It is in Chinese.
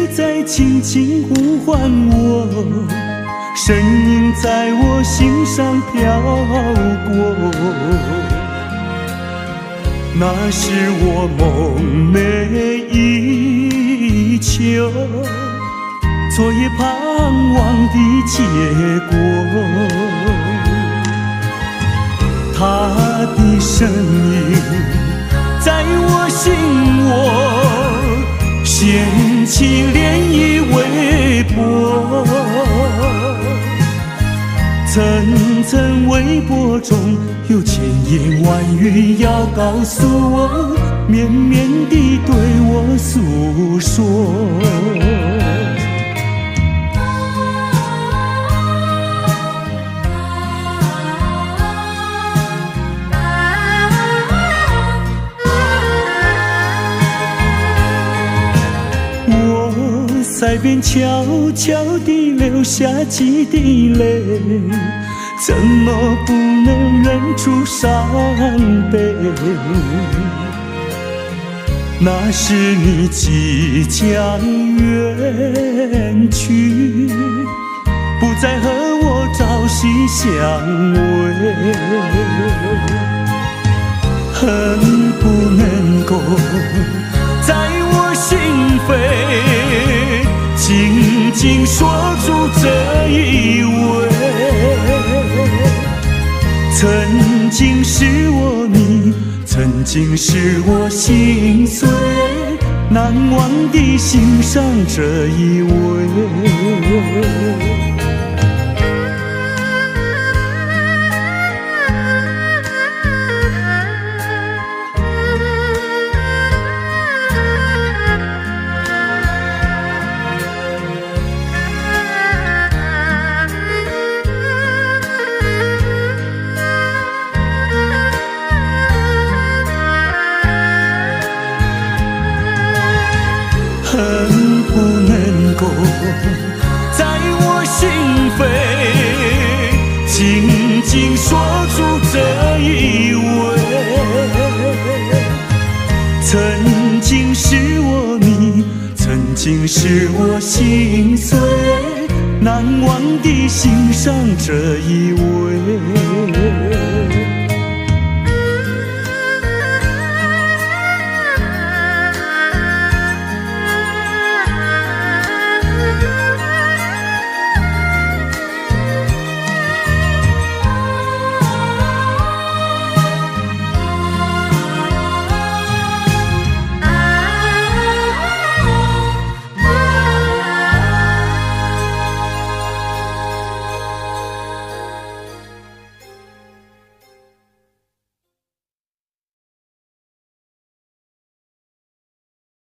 你在轻轻呼唤我，声音在我心上飘过。那是我梦寐以求，昨夜盼望的结果。他的声音在我心窝，掀起涟漪微波。层层微波中有千言万语要告诉我，绵绵地对我诉说。在边悄悄地流下几滴泪，怎么不能忍住伤悲？那是你即将远去，不再和我朝夕相偎，恨不能够在我心扉紧紧锁住这一吻。曾经是我你，曾经是我心碎，难忘地欣赏这一位。恨不能够在我心扉紧紧锁住这一吻。曾经是我你，曾经是我心碎，难忘地欣赏这一位。